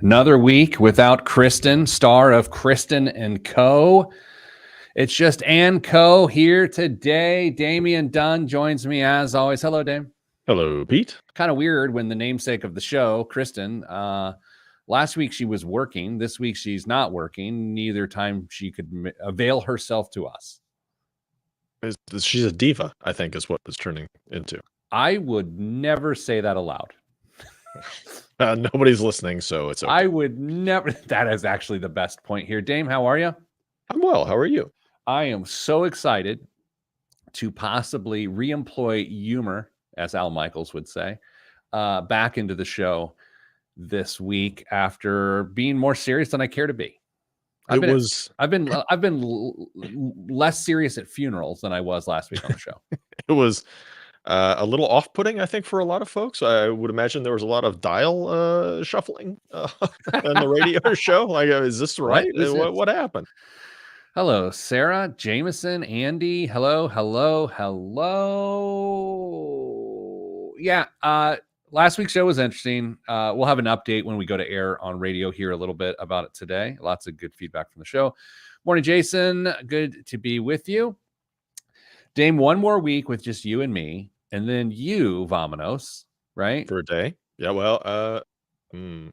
Another week without Kristen, star of Kristen and Co. It's just and Co here today. Damian Dunn joins me as always. Hello, Dame. Hello, Pete. Kind of weird when the namesake of the show, Kristen, last week she was working. This week she's not working. Neither time she could avail herself to us. She's a diva, I think, is what it's turning into. I would never say that aloud. Nobody's listening, so it's okay. I would never. That is actually the best point here. Dame, how are you? I'm well. How are you? I am so excited to possibly reemploy humor, as Al Michaels would say, back into the show this week after being more serious than I care to be. I've been less serious at funerals than I was last week on the show. It was a little off-putting, I think, for a lot of folks. I would imagine there was a lot of dial shuffling on the radio show. Like, is this right? What happened? Hello, Sarah, Jameson, Andy. Hello. Yeah, last week's show was interesting. We'll have an update when we go to air on radio here a little bit about it today. Lots of good feedback from the show. Morning, Jason. Good to be with you. Dame, one more week with just you and me, and then you, Vamonos, right? For a day. Yeah, well,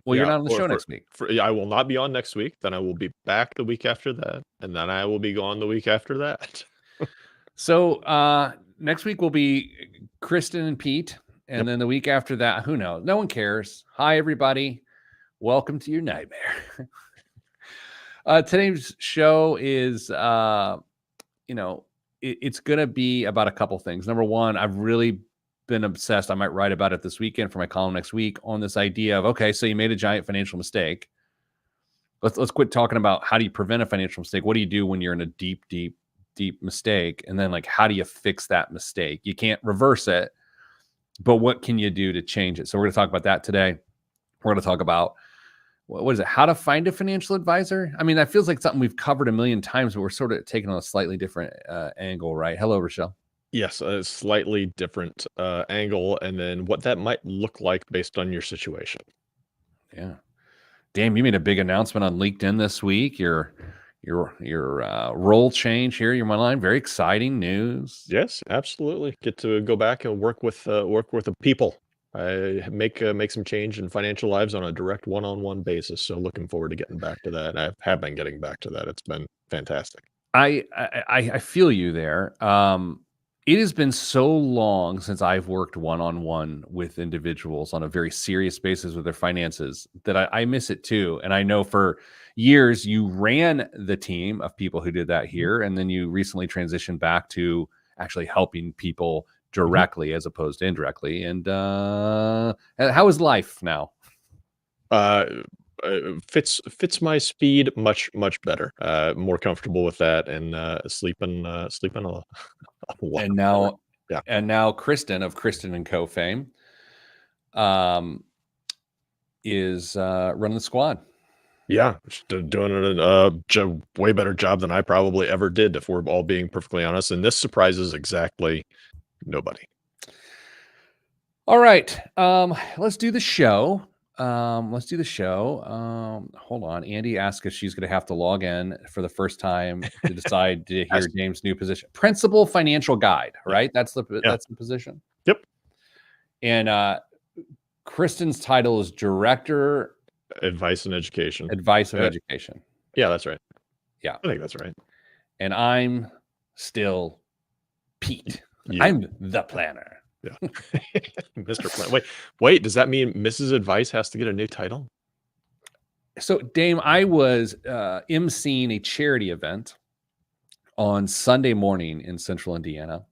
you're not on the show next week. I will not be on next week. Then I will be back the week after that. And then I will be gone the week after that. So next week will be Kristen and Pete. And then the week after that, who knows? No one cares. Hi, everybody. Welcome to your nightmare. Today's show is, it's going to be about a couple things. Number one, I've really been obsessed. I might write about it this weekend for my column next week on this idea of, okay, so you made a giant financial mistake. Let's quit talking about how do you prevent a financial mistake? What do you do when you're in a deep mistake? And then, like, how do you fix that mistake? You can't reverse it, but what can you do to change it? So we're going to talk about that today. We're going to talk about, what is it? How to find a financial advisor? I mean, that feels like something we've covered a million times, but we're sort of taking on a slightly different angle, right? Hello, Rochelle. Yes, a slightly different angle, and then what that might look like based on your situation. Yeah. Damn, you made a big announcement on LinkedIn this week. Your role change here. You're on my line. Very exciting news. Yes, absolutely. Get to go back and work with the people. I make some change in financial lives on a direct one-on-one basis. So looking forward to getting back to that. And I have been getting back to that. It's been fantastic. I feel you there. It has been so long since I've worked one-on-one with individuals on a very serious basis with their finances that I miss it too. And I know for years you ran the team of people who did that here, and then you recently transitioned back to actually helping people directly as opposed to indirectly. And how is life now? Fits my speed much better. More comfortable with that, and sleeping a lot. And now Kristen of Kristen and Co fame is running the squad. Yeah, doing a way better job than I probably ever did, if we're all being perfectly honest. And this surprises exactly nobody. All right, let's do the show. Hold on. Andy asked if she's going to have to log in for the first time to decide to hear James' new position. Principal financial guide, right? That's the position. Yep. And Kristen's title is Director Advice and Education. Education. Yeah, that's right. Yeah. I think that's right. And I'm still Pete. Yeah. I'm the planner. Yeah. Mr. Plan. Wait, does that mean Mrs. Advice has to get a new title? So, Dame, I was emceeing a charity event on Sunday morning in Central Indiana.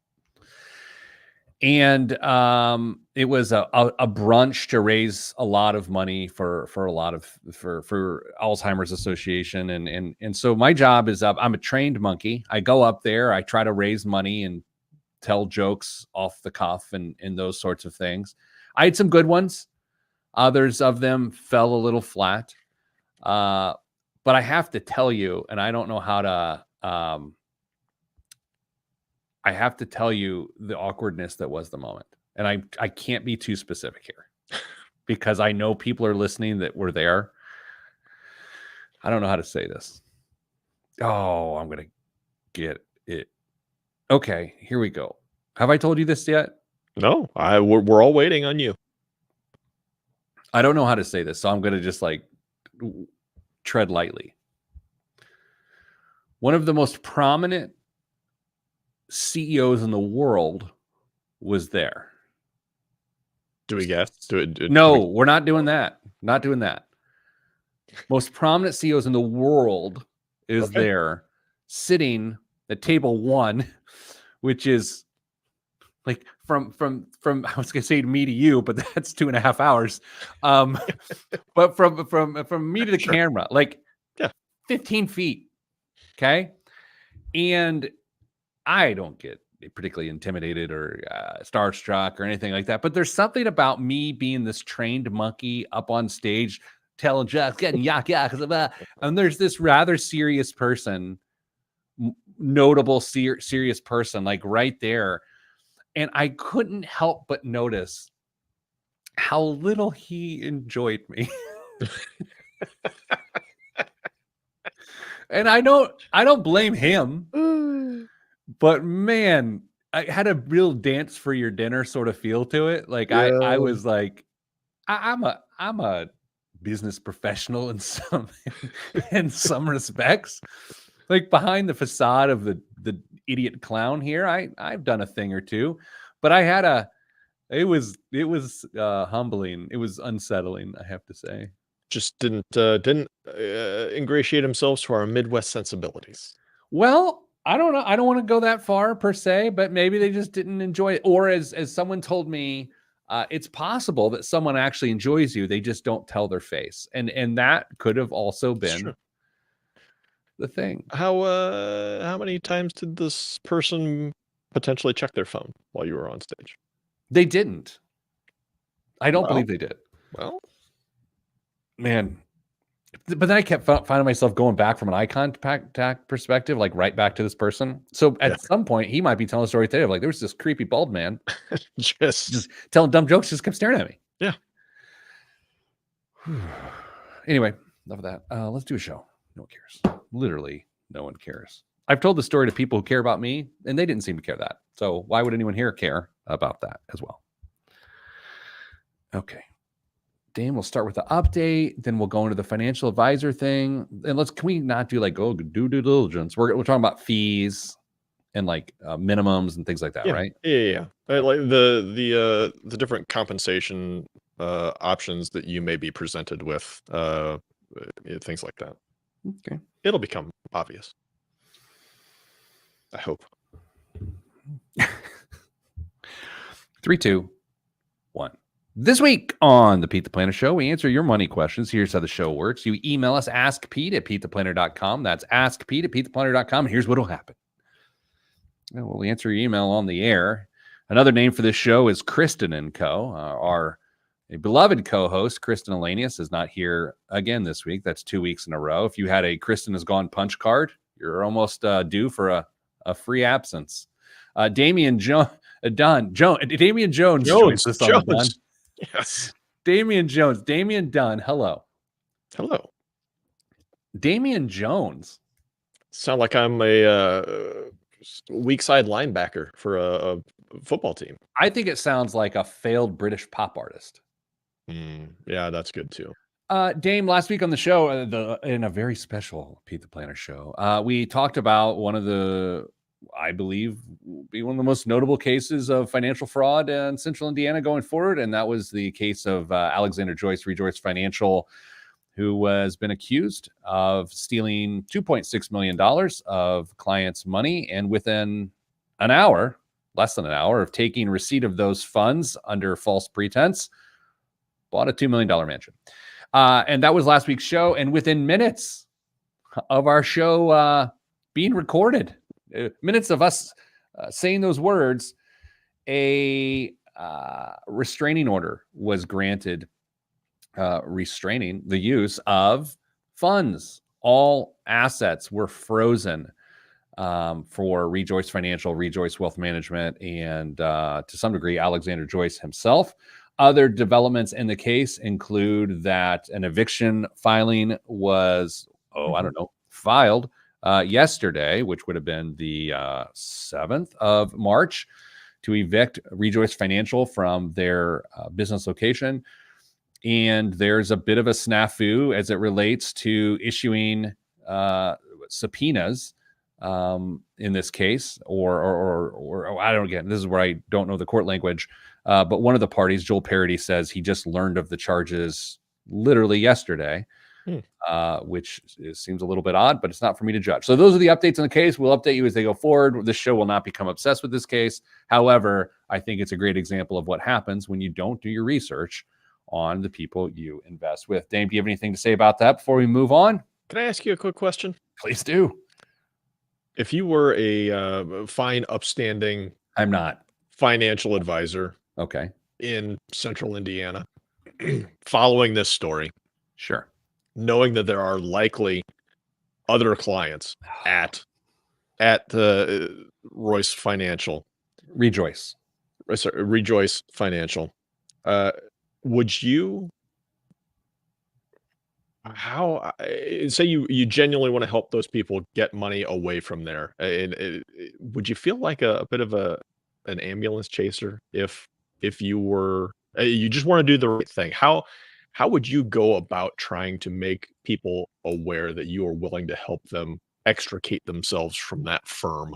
And it was a brunch to raise a lot of money for Alzheimer's Association. And so my job is I'm a trained monkey. I go up there, I try to raise money and tell jokes off the cuff and those sorts of things. I had some good ones. Others of them fell a little flat. But I have to tell you, and I don't know how to, I have to tell you the awkwardness that was the moment. And I can't be too specific here because I know people are listening that were there. I don't know how to say this. Oh, I'm going to get it. Okay, here we go. Have I told you this yet? No, we're all waiting on you. I don't know how to say this, so I'm going to just like tread lightly. One of the most prominent CEOs in the world was there. Do we guess? No, we're not doing that. Not doing that. Most prominent CEOs in the world is there sitting at table 1, which is like from I was gonna say me to you, but that's 2.5 hours. But from me to the camera, like 15 feet. Okay. And I don't get particularly intimidated or starstruck or anything like that. But there's something about me being this trained monkey up on stage telling jokes, getting yak, and there's this rather serious person, notable serious person, like right there. And I couldn't help but notice how little he enjoyed me. And I don't blame him, but man, I had a real dance for your dinner sort of feel to it. Like I was like, I'm a business professional in some respects. Like behind the facade of the idiot clown here, I've done a thing or two, but I had it was humbling. It was unsettling, I have to say. Just didn't ingratiate himself to our Midwest sensibilities. Well, I don't know. I don't want to go that far per se, but maybe they just didn't enjoy it. Or as someone told me, it's possible that someone actually enjoys you. They just don't tell their face. And that could have also been the thing. How many times did this person potentially check their phone while you were on stage? They didn't. I don't believe they did. Well, man. But then I kept finding myself going back from an eye contact perspective, like right back to this person. So at some point, he might be telling a story today of like, there was this creepy bald man just telling dumb jokes, just kept staring at me. Yeah. Anyway, enough of that. Let's do a show. No one cares. Literally, no one cares. I've told the story to people who care about me, and they didn't seem to care that. So why would anyone here care about that as well? Okay. Dan, we'll start with the update, then we'll go into the financial advisor thing. And can we not do like, do due diligence? We're talking about fees and like minimums and things like that, right? Yeah. Like the different compensation options that you may be presented with, things like that. Okay. It'll become obvious. I hope. 3, 2, 1. This week on the Pete the Planner Show, we answer your money questions. Here's how the show works. You email us, askpete@petetheplanner.com. That's askpete@petetheplanner.com. And here's what will happen. We'll answer your email on the air. Another name for this show is Kristen & Co. Our beloved co-host, Kristen Elanius, is not here again this week. That's 2 weeks in a row. If you had a Kristen Has Gone punch card, you're almost due for a free absence. Damian Jones joins us on Dunn. Yes. Damian Jones. Damian Dunn. Hello. Hello. Damian Jones. Sound like I'm a weak side linebacker for a football team. I think it sounds like a failed British pop artist. Yeah, that's good too. Dame, last week on the show, in a very special Pete the Planner show, we talked about one of the, I believe, be one of the most notable cases of financial fraud in Central Indiana going forward. And that was the case of Alexander Joyce, Rejoice Financial, who has been accused of stealing $2.6 million of clients' money. And within an hour, less than an hour of taking receipt of those funds under false pretense, bought a $2 million mansion. And that was last week's show. And within minutes of our show being recorded, minutes of us saying those words, a restraining order was granted, restraining the use of funds. All assets were frozen for Rejoice Financial, Rejoice Wealth Management, and to some degree, Alexander Joyce himself. Other developments in the case include that an eviction filing was I don't know, filed yesterday, which would have been the 7th of March, to evict Rejoice Financial from their business location. And there's a bit of a snafu as it relates to issuing subpoenas in this case, or I don't, again, this is where I don't know the court language, but one of the parties, Joel Parody, says he just learned of the charges literally yesterday, which seems a little bit odd, but it's not for me to judge. So those are the updates on the case. We'll update you as they go forward. This show will not become obsessed with this case. However, I think it's a great example of what happens when you don't do your research on the people you invest with. Dame, do you have anything to say about that before we move on? Can I ask you a quick question? Please do. If you were a fine, upstanding I'm not. financial advisor Okay. in central Indiana, following this story, Sure. knowing that there are likely other clients at Rejoice Financial, Rejoice Financial, would you, say you genuinely want to help those people get money away from there, and would you feel like a bit of an ambulance chaser if you were, you just want to do the right thing? How would you go about trying to make people aware that you are willing to help them extricate themselves from that firm?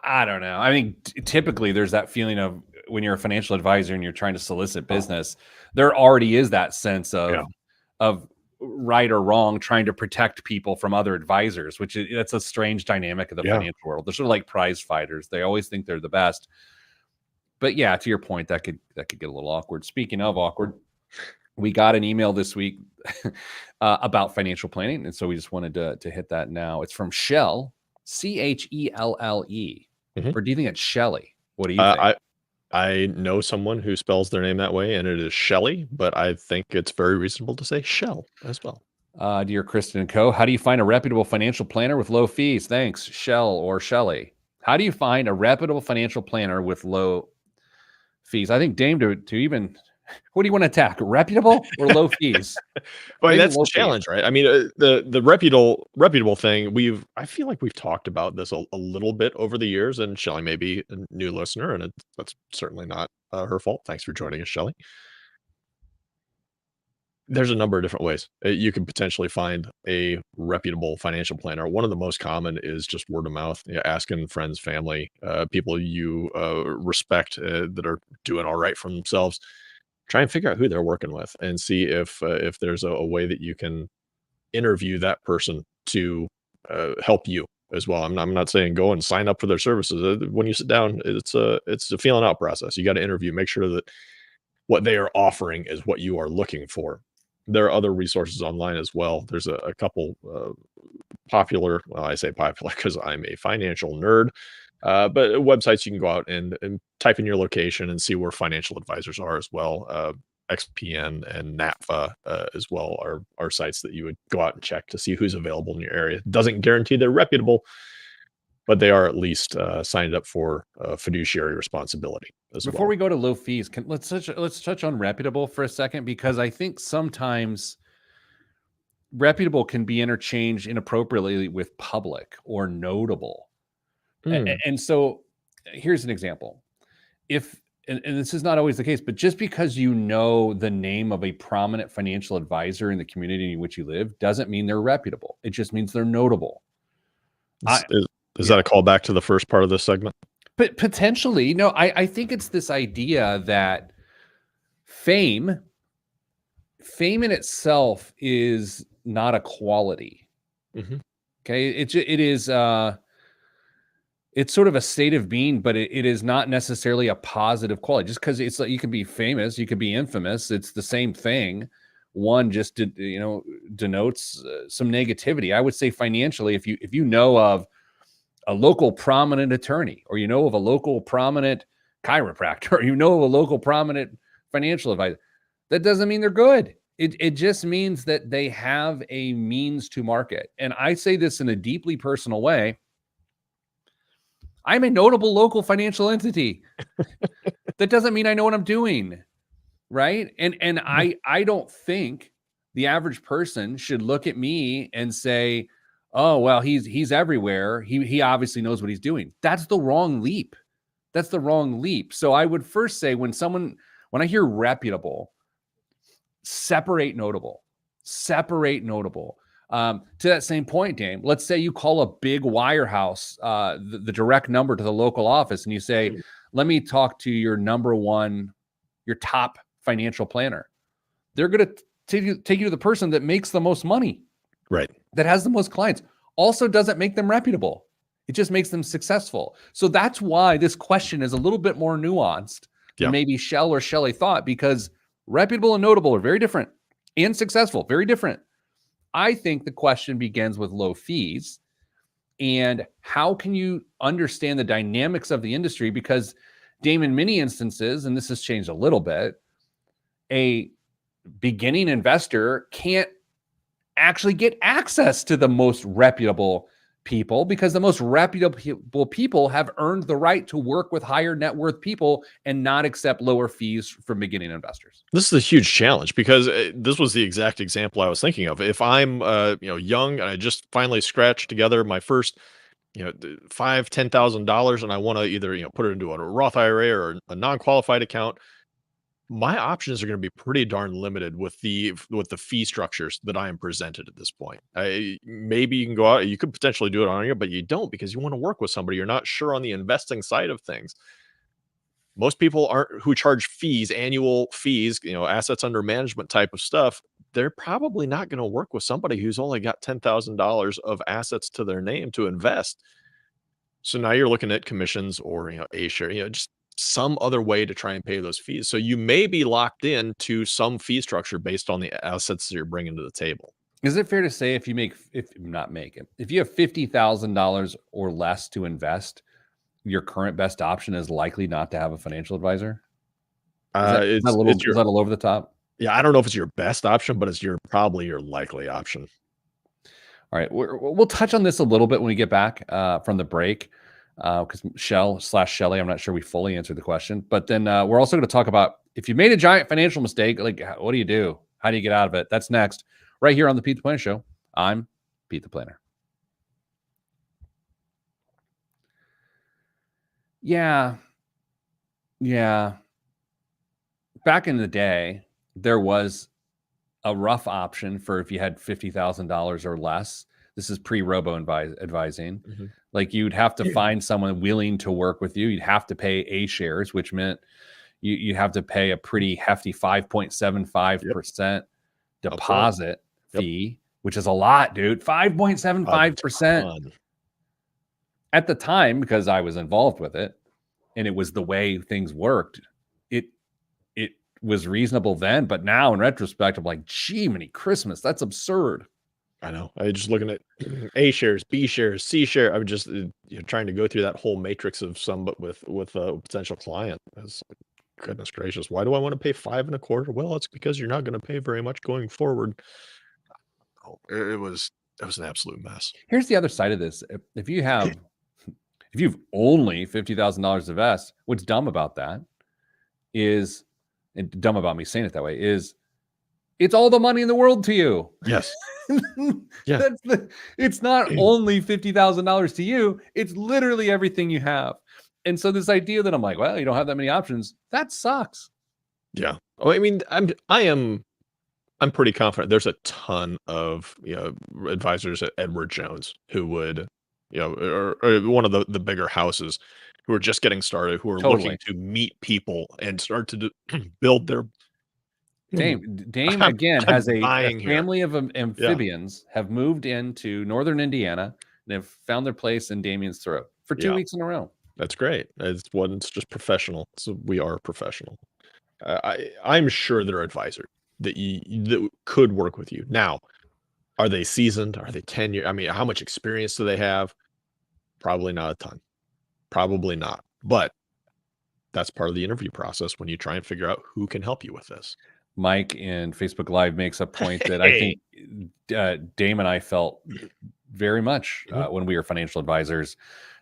I don't know. I mean, typically there's that feeling of when you're a financial advisor and you're trying to solicit business, there already is that sense of right or wrong, trying to protect people from other advisors, which that's a strange dynamic of the financial world. They're sort of like prize fighters. They always think they're the best. But yeah, to your point, that could get a little awkward. Speaking of awkward, we got an email this week about financial planning, and so we just wanted to hit that now. It's from Shell, Chelle. Or do you think it's Shelley? What do you think? I know someone who spells their name that way, and it is Shelley, but I think it's very reasonable to say Shell as well. Dear Kristen and Co., how do you find a reputable financial planner with low fees? Thanks, Shell or Shelley. How do you find a reputable financial planner with low fees? I think, Dame, to even, what do you want to attack? Reputable or low fees? Well, that's the challenge, right? I mean, the reputable thing, I feel like we've talked about this a little bit over the years, and Shelley may be a new listener, and that's certainly not her fault. Thanks for joining us, Shelley. There's a number of different ways you can potentially find a reputable financial planner. One of the most common is just word of mouth, asking friends, family, people you respect that are doing all right for themselves. Try and figure out who they're working with and see if there's a way that you can interview that person to help you as well. I'm not saying go and sign up for their services. When you sit down, it's a feeling out process. You got to interview, make sure that what they are offering is what you are looking for. There are other resources online as well. There's a couple popular, well, I say popular because I'm a financial nerd, but websites you can go out and type in your location and see where financial advisors are as well. XPN and NAPFA as well are sites that you would go out and check to see who's available in your area. Doesn't guarantee they're reputable, but they are at least signed up for fiduciary responsibility as Before well. we go to low fees, let's touch on reputable for a second, because I think sometimes reputable can be interchanged inappropriately with public or notable. And so here's an example. And this is not always the case, but just because you know the name of a prominent financial advisor in the community in which you live doesn't mean they're reputable. It just means they're notable. Is that a callback to the first part of this segment? But potentially, no, I think it's this idea that fame in itself is not a quality. Okay. It is, it's sort of a state of being, but it is not necessarily a positive quality. Just because it's like you can be famous, you can be infamous. It's the same thing. One just denotes some negativity. I would say financially, if you know of a local prominent attorney, or you know of a local prominent chiropractor, or you know of a local prominent financial advisor, that doesn't mean they're good. It just means that they have a means to market. And I say this in a deeply personal way. I'm a notable local financial entity. That doesn't mean I know what I'm doing, right? And I don't think the average person should look at me and say, oh, well, he's everywhere. He obviously knows what he's doing. That's the wrong leap. That's the wrong leap. So I would first say when I hear reputable, separate notable. To that same point, Dame, let's say you call a big wirehouse, the direct number to the local office, and you say, let me talk to your top financial planner. They're going to take you to the person that makes the most money, right? That has the most clients. Also doesn't make them reputable. It just makes them successful. So that's why this question is a little bit more nuanced than maybe Shell or Shelley thought, because reputable and notable are very different, and successful, very different. I think the question begins with low fees and how can you understand the dynamics of the industry? Because, Dame, in many instances, and this has changed a little bit, a beginning investor can't actually get access to the most reputable people, because the most reputable people have earned the right to work with higher net worth people and not accept lower fees from beginning investors. This is a huge challenge, because this was the exact example I was thinking of. If I'm young and I just finally scratched together my first $5,000-$10,000, and I want to either put it into a Roth IRA or a non-qualified account, my options are going to be pretty darn limited with the fee structures that I am presented at this point. Maybe you can go out, you could potentially do it on your, but you don't, because you want to work with somebody. You're not sure on the investing side of things. Most people who charge fees, annual fees, assets under management type of stuff. They're probably not going to work with somebody who's only got $10,000 of assets to their name to invest. So now you're looking at commissions or, a share, just some other way to try and pay those fees. So you may be locked in to some fee structure based on the assets that you're bringing to the table. Is it fair to say if you have $50,000 or less to invest, your current best option is likely not to have a financial advisor? Is that a little over the top? Yeah, I don't know if it's your best option, but it's probably your likely option. All right, we'll touch on this a little bit when we get back from the break, because Shelley, I'm not sure we fully answered the question. But then we're also going to talk about, if you made a giant financial mistake, like, what do you do? How do you get out of it? That's next, right here on the Pete the Planner Show. I'm Pete the Planner. Yeah. Back in the day, there was a rough option for if you had $50,000 or less. This is pre-robo advising. Mm-hmm. Like, you'd have to find someone willing to work with you. You'd have to pay A shares, which meant you'd have to pay a pretty hefty 5.75% deposit fee, which is a lot, dude. 5.75%. At the time, because I was involved with it and it was the way things worked, it was reasonable then. But now in retrospect, I'm like, gee, many Christmas, that's absurd. I know. I just looking at A shares, B shares, C share. I'm just trying to go through that whole matrix of some, but with a potential client. Goodness gracious, why do I want to pay 5.25%? Well, it's because you're not going to pay very much going forward. Oh, it was an absolute mess. Here's the other side of this. If you've only $50,000 to invest, what's dumb about that is, and dumb about me saying it that way, is it's all the money in the world to you. Yes. Yeah. It's not only $50,000 to you, it's literally everything you have. And so this idea that I'm like, well, you don't have that many options, that sucks. Yeah. Oh, I mean, I'm pretty confident there's a ton of advisors at Edward Jones who would, or one of the bigger houses who are just getting started, who are looking to meet people and start to build their. Dame again has a family of amphibians have moved into northern Indiana and have found their place in Damien's throat for 2 weeks in a row. That's great. It's just professional. So we are professional. I'm sure there are advisors that could work with you. Now, are they seasoned? Are they tenured? I mean, how much experience do they have? Probably not a ton. Probably not. But that's part of the interview process when you try and figure out who can help you with this. Mike in Facebook Live makes a point that I think Dame and I felt very much when we were financial advisors.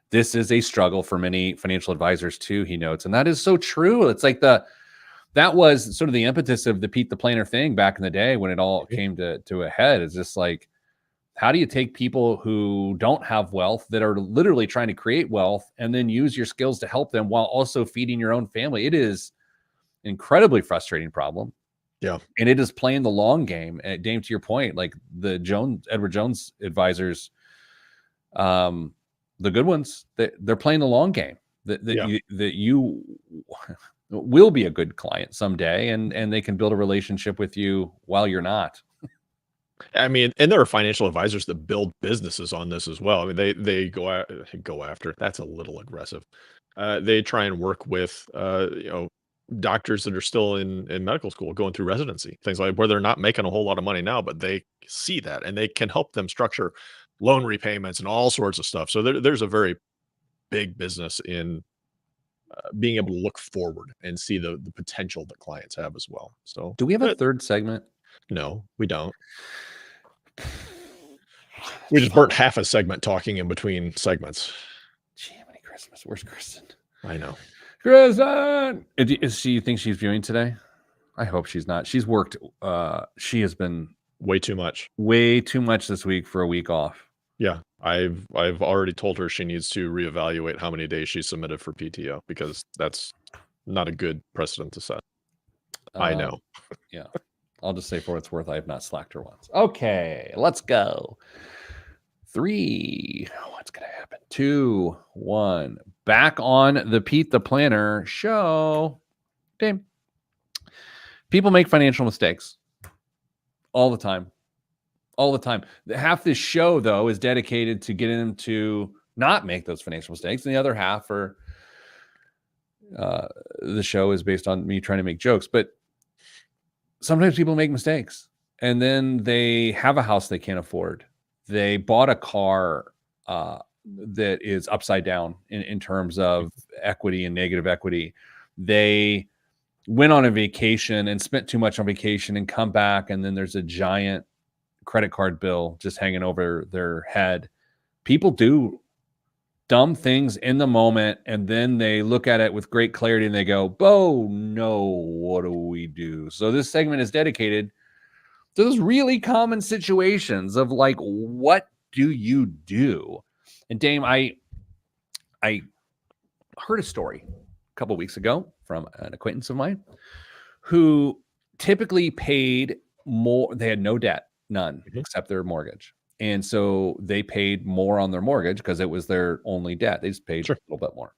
This is a struggle for many financial advisors too, he notes. And that is so true. It's like that was sort of the impetus of the Pete the Planner thing back in the day when it all Mhm. came to a head. It's just like, how do you take people who don't have wealth that are literally trying to create wealth and then use your skills to help them while also feeding your own family? It is an incredibly frustrating problem. Yeah. And it is playing the long game. And Dame, to your point, like the Edward Jones advisors, the good ones, they're playing the long game. Yeah. That you will be a good client someday, and they can build a relationship with you while you're not. I mean, and there are financial advisors that build businesses on this as well. I mean, they go after. That's a little aggressive. They try and work with doctors that are still in medical school, going through residency, things like where they're not making a whole lot of money now, but they see that and they can help them structure loan repayments and all sorts of stuff. So there's a very big business in being able to look forward and see the potential that clients have as well. So Do we have a third segment? no, we don't. We just burnt half a segment talking in between segments. Jiminy Christmas. Where's Kristen? I know. Kristen! Is she, you think she's viewing today? I hope she's not. She's worked. She has been Way too much. way too much this week for a week off. Yeah, I've already told her she needs to reevaluate how many days she submitted for PTO because that's not a good precedent to set. I know. Yeah. I'll just say for what it's worth, I have not slacked her once. Okay, let's go. 3. What's going to happen? 2, 1. Back on the Pete the Planner show. Dame. People make financial mistakes all the time. All the time. Half this show, though, is dedicated to getting them to not make those financial mistakes. And the other half for the show is based on me trying to make jokes. But sometimes people make mistakes and then they have a house they can't afford. They bought a car that is upside down in terms of equity and negative equity. They went on a vacation and spent too much on vacation and come back, and then there's a giant credit card bill just hanging over their head. People do dumb things in the moment, and then they look at it with great clarity and they go, oh no, what do we do? So this segment is dedicated to those really common situations of like, what do you do? And Dame, I heard a story a couple weeks ago from an acquaintance of mine who typically paid more. They had no debt, none, except their mortgage. And so they paid more on their mortgage because it was their only debt. They just paid a little bit more.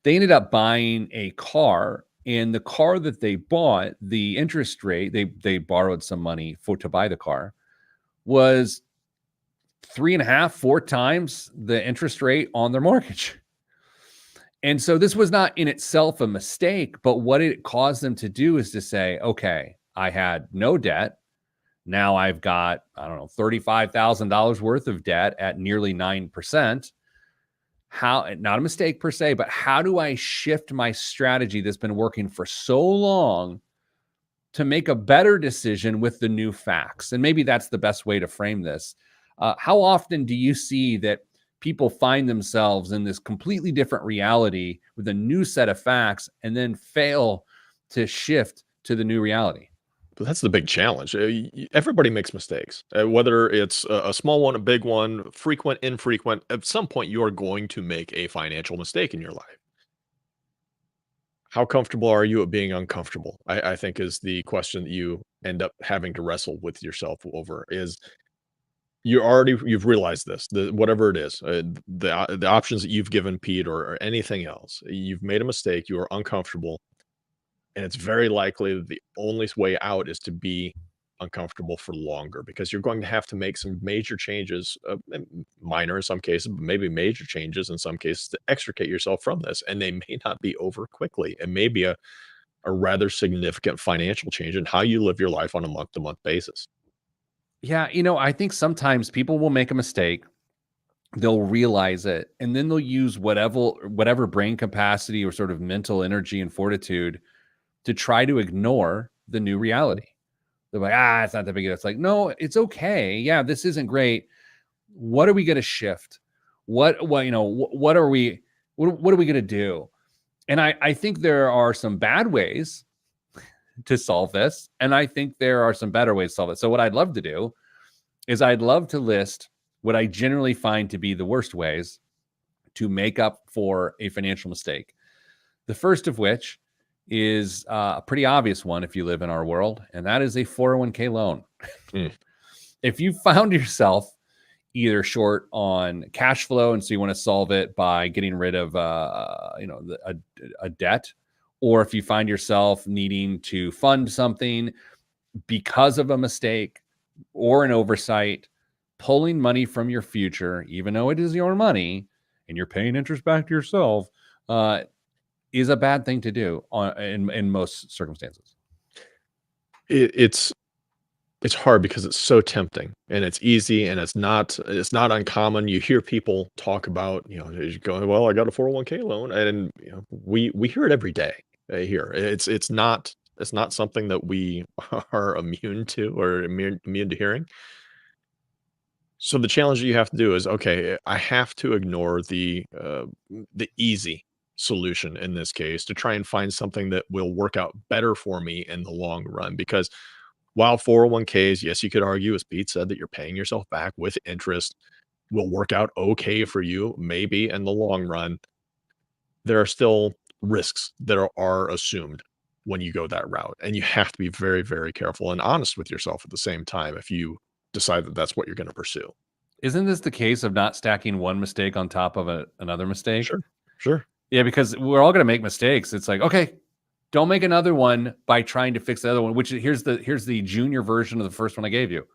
They ended up buying a car, and the car that they bought, the interest rate, they borrowed some money to buy the car, was 3.5, 4 times the interest rate on their mortgage. And so this was not in itself a mistake, but what it caused them to do is to say, okay, I had no debt. Now I've got, I don't know, $35,000 worth of debt at nearly 9%. How, not a mistake per se, but how do I shift my strategy that's been working for so long to make a better decision with the new facts? And maybe that's the best way to frame this. How often do you see that people find themselves in this completely different reality with a new set of facts and then fail to shift to the new reality? But that's the big challenge. Everybody makes mistakes, whether it's a small one, a big one, frequent, infrequent. At some point, you are going to make a financial mistake in your life. How comfortable are you at being uncomfortable? I think is the question that you end up having to wrestle with yourself over. Is you've realized this, whatever it is, the options that you've given Pete or anything else, you've made a mistake. You are uncomfortable. And it's very likely that the only way out is to be uncomfortable for longer because you're going to have to make some major changes, minor in some cases, but maybe major changes in some cases to extricate yourself from this. And they may not be over quickly. It may be a rather significant financial change in how you live your life on a month-to-month basis. Yeah, I think sometimes people will make a mistake. They'll realize it, and then they'll use whatever brain capacity or sort of mental energy and fortitude to try to ignore the new reality. They're like, it's not that big. It's like, no, it's okay. Yeah, this isn't great. What are we going to shift? What are we going to do? And I think there are some bad ways to solve this, and I think there are some better ways to solve it. So what I'd love to do is I'd love to list what I generally find to be the worst ways to make up for a financial mistake. The first of which is a pretty obvious one if you live in our world, and that is a 401k loan. Mm. If you found yourself either short on cash flow, and so you want to solve it by getting rid of a debt, or if you find yourself needing to fund something because of a mistake or an oversight, pulling money from your future, even though it is your money and you're paying interest back to yourself, is a bad thing to do in most circumstances. It's hard because it's so tempting and it's easy and it's not uncommon. You hear people talk about, you're going, well, I got a 401k loan, and we hear it every day here. It's not something that we are immune to or immune to hearing. So the challenge that you have to do is, okay, I have to ignore the easy solution in this case to try and find something that will work out better for me in the long run. Because while 401ks, yes, you could argue, as Pete said, that you're paying yourself back with interest, will work out okay for you, maybe in the long run, there are still risks that are assumed when you go that route. And you have to be very, very careful and honest with yourself at the same time if you decide that that's what you're going to pursue. Isn't this the case of not stacking one mistake on top of another mistake? Sure. Sure. Yeah, because we're all going to make mistakes. It's like, okay, don't make another one by trying to fix the other one, which here's the junior version of the first one I gave you.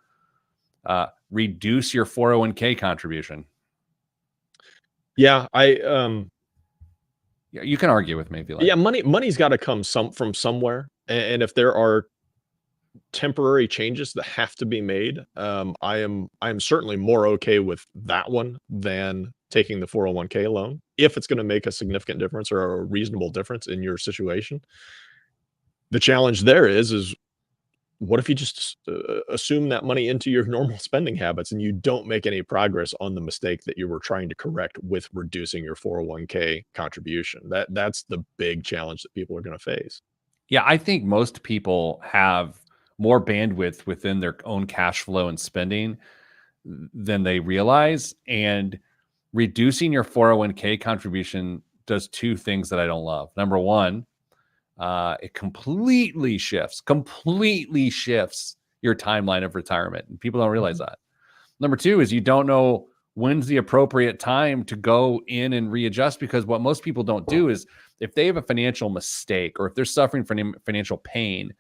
Reduce your 401k contribution. Yeah, Yeah, you can argue with me if you like. yeah, money's got to come from somewhere. And if there are temporary changes that have to be made, I am certainly more okay with that one than taking the 401k loan if it's going to make a significant difference or a reasonable difference in your situation. The challenge there is what if you just assume that money into your normal spending habits and you don't make any progress on the mistake that you were trying to correct with reducing your 401k contribution? That's the big challenge that people are going to face. Yeah, I think most people have more bandwidth within their own cash flow and spending than they realize. And reducing your 401k contribution does two things that I don't love. Number one, it completely shifts your timeline of retirement. And people don't realize that. Number two is you don't know when's the appropriate time to go in and readjust, because what most people don't do is if they have a financial mistake or if they're suffering from financial pain,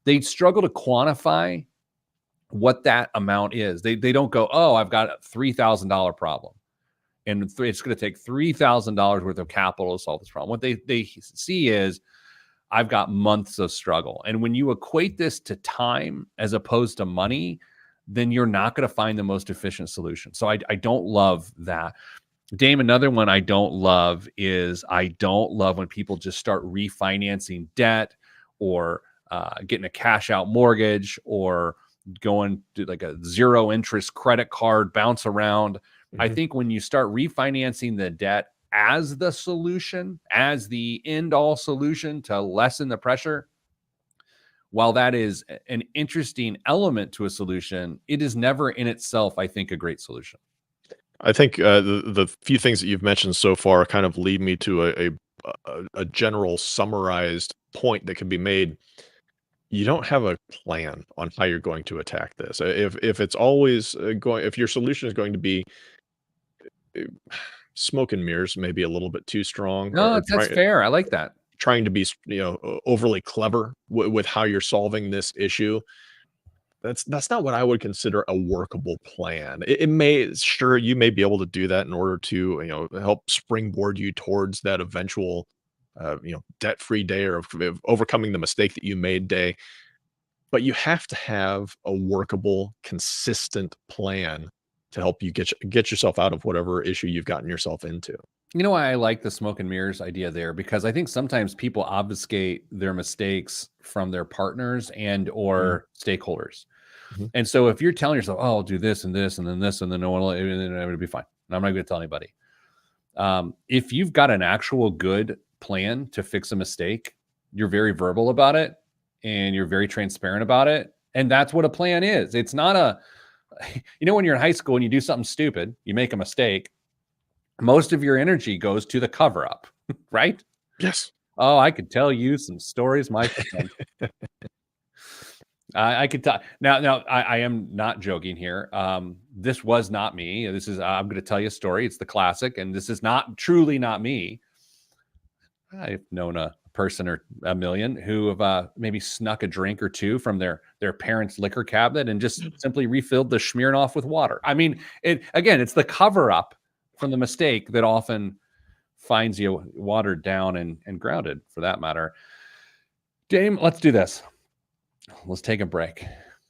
they struggle to quantify what that amount is. They don't go, oh, I've got a $3,000 problem. And it's going to take $3,000 worth of capital to solve this problem. What they see is I've got months of struggle. And when you equate this to time as opposed to money, then you're not going to find the most efficient solution. So I don't love that. Dame, another one I don't love is I don't love when people just start refinancing debt or getting a cash out mortgage or going to like a zero interest credit card bounce around. I think when you start refinancing the debt as the solution, as the end all solution to lessen the pressure, while that is an interesting element to a solution, it is never in itself, I think, a great solution. I think the few things that you've mentioned so far kind of lead me to a general summarized point that can be made. You don't have a plan on how you're going to attack this. If it's always if your solution is going to be uh, smoke and mirrors, maybe a little bit too strong, No, or that's fair. I like that. trying to be overly clever with how you're solving this issue. That's not what I would consider a workable plan. It may, sure, you may be able to do that in order to, help springboard you towards that eventual, debt-free day or of overcoming the mistake that you made day. But you have to have a workable, consistent plan to help you get yourself out of whatever issue you've gotten yourself into. You know why I like the smoke and mirrors idea there? Because I think sometimes people obfuscate their mistakes from their partners and Mm, or stakeholders. mhm. And so if you're telling yourself, "Oh, I'll do this and this and then this and then no one will, and then it'll be fine. And I'm not going to tell anybody." If you've got an actual good plan to fix a mistake, you're very verbal about it and you're very transparent about it. And that's what a plan is. It's not when you're in high school and you do something stupid, you make a mistake, most of your energy goes to the cover up, right? Yes. Oh, I could tell you some stories, my friend. I could tell. Now, I am not joking here. This was not me. I'm going to tell you a story. It's the classic, and this is truly not me. I've known a person or a million who have maybe snuck a drink or two from their parents' liquor cabinet and just simply refilled the Smirnoff with water. I mean, it's the cover up from the mistake that often finds you watered down and grounded, for that matter. Dame, let's do this. Let's take a break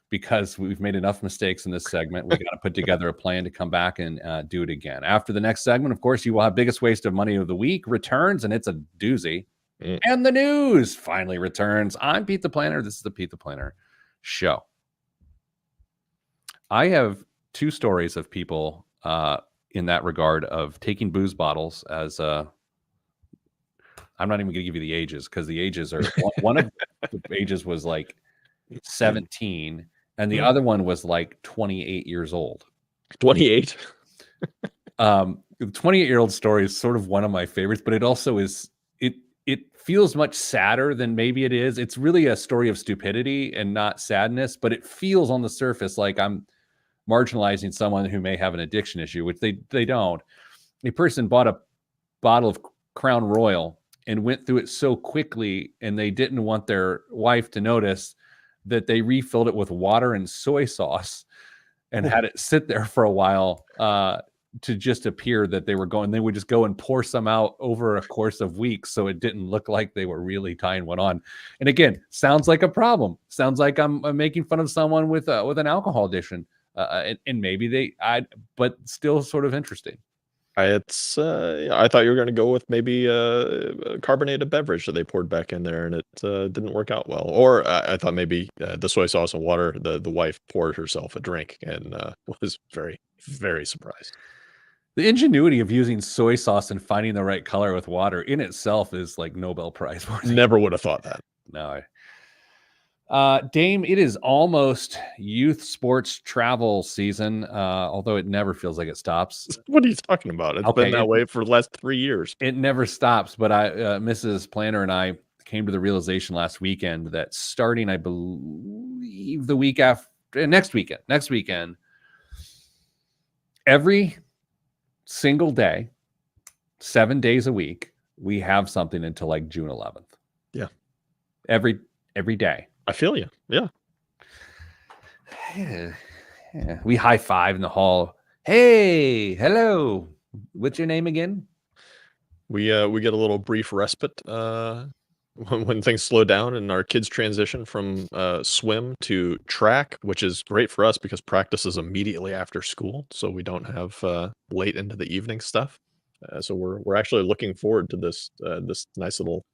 because we've made enough mistakes in this segment. We got to put together a plan to come back and do it again. After the next segment, of course, you will have biggest waste of money of the week returns, and it's a doozy. And the news finally returns. I'm Pete the Planner. This is the Pete the Planner Show. I have two stories of people in that regard of taking booze bottles as I'm not even going to give you the ages because the ages are one of the ages was like 17 and the other one was like 28 years old. 28. The 28-year-old story is sort of one of my favorites, but it also is it feels much sadder than maybe it is. It's really a story of stupidity and not sadness, but it feels on the surface like I'm marginalizing someone who may have an addiction issue, which they don't. A person bought a bottle of Crown Royal and went through it so quickly, and they didn't want their wife to notice that they refilled it with water and soy sauce and had it sit there for a while to just appear that they were going. They would just go and pour some out over a course of weeks, so it didn't look like they were really tying one on. And again, sounds like a problem. Sounds like I'm making fun of someone with an alcohol addiction, and maybe but still sort of interesting. I thought you were going to go with maybe a carbonated beverage that they poured back in there, and it didn't work out well. Or I thought maybe the soy sauce and water, the wife poured herself a drink and was very, very surprised. The ingenuity of using soy sauce and finding the right color with water in itself is like Nobel Prize worthy. Never would have thought that. No. Dame, it is almost youth sports travel season, although it never feels like it stops. What are you talking about? It's been that way for the last 3 years. It never stops, but Mrs. Planner and I came to the realization last weekend that starting, I believe, the week after, next weekend, every single day, 7 days a week, we have something until like June 11th. Yeah. Every day. I feel you. Yeah. We high five in the hall. Hey, hello. What's your name again? We get a little brief respite when things slow down and our kids transition from swim to track, which is great for us because practice is immediately after school, so we don't have late into the evening stuff. So we're actually looking forward to this nice little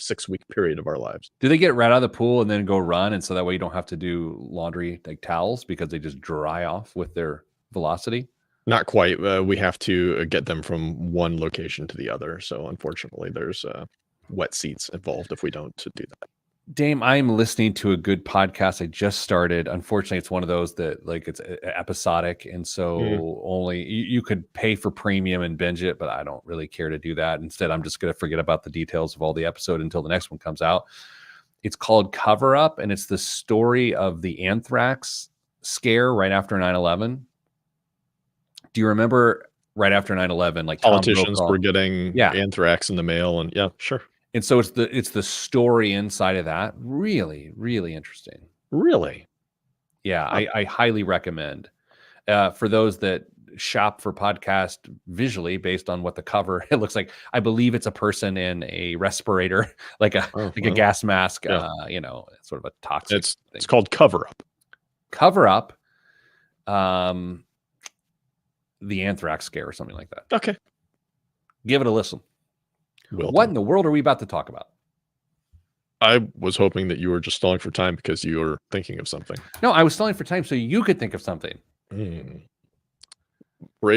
6-week period of our lives. Do they get right out of the pool and then go run, and so that way you don't have to do laundry like towels because they just dry off with their velocity? Not quite. We have to get them from one location to the other. So unfortunately, there's wet seats involved if we don't do that. Dame, I'm listening to a good podcast I just started. Unfortunately, it's one of those that like it's episodic, and so only you could pay for premium and binge it, but I don't really care to do that. Instead, I'm just going to forget about the details of all the episode until the next one comes out. It's called Cover Up, and it's the story of the anthrax scare right after 9/11. Do you remember right after 9/11, like politicians were getting anthrax in the mail, and yeah, sure. And so it's the story inside of that. Really, really interesting. Really? Yeah, I highly recommend. For those that shop for podcast visually based on what the cover it looks like. I believe it's a person in a respirator, like a gas mask, sort of a toxic thing. It's called Cover Up. Cover Up. The anthrax scare or something like that. Okay. Give it a listen. What in the world are we about to talk about? I was hoping that you were just stalling for time because you were thinking of something. No, I was stalling for time so you could think of something. Brave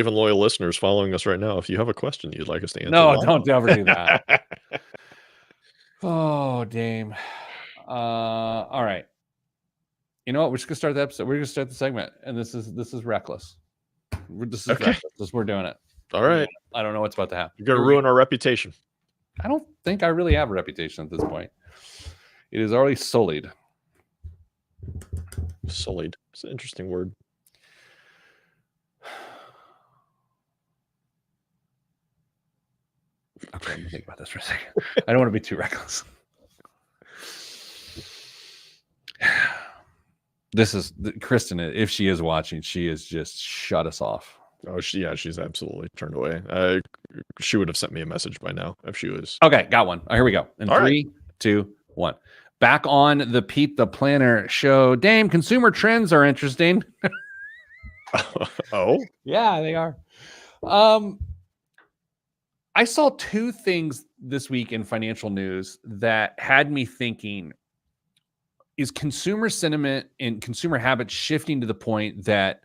and loyal listeners following us right now, if you have a question you'd like us to answer. No, don't ever do that. Oh, Dame. All right. You know what? We're just gonna start the episode. We're gonna start the segment, and this is reckless. This is Okay. reckless. We're doing it. All right. I don't know what's about to happen. You're going to ruin our reputation. I don't think I really have a reputation at this point. It is already sullied. Sullied. It's an interesting word. Okay, let me think about this for a second. I don't want to be too reckless. This is Kristen. If she is watching, she has just shut us off. Oh, she's absolutely turned away. She would have sent me a message by now if she was. Okay, got one. Here we go. In All 3, 2, 1. Back on the Pete the Planner show. Dame, consumer trends are interesting. Oh? Yeah, they are. I saw 2 things this week in financial news that had me thinking, is consumer sentiment and consumer habits shifting to the point that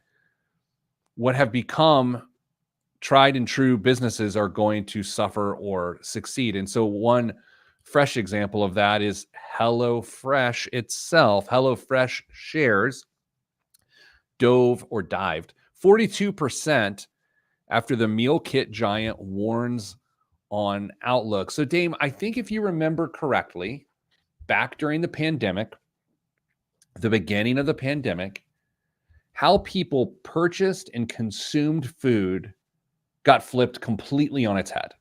what have become tried and true businesses are going to suffer or succeed? And so one fresh example of that is HelloFresh itself. HelloFresh shares dived 42% after the meal kit giant warns on Outlook. So Dame, I think if you remember correctly, back during the pandemic, the beginning of the pandemic, how people purchased and consumed food got flipped completely on its head.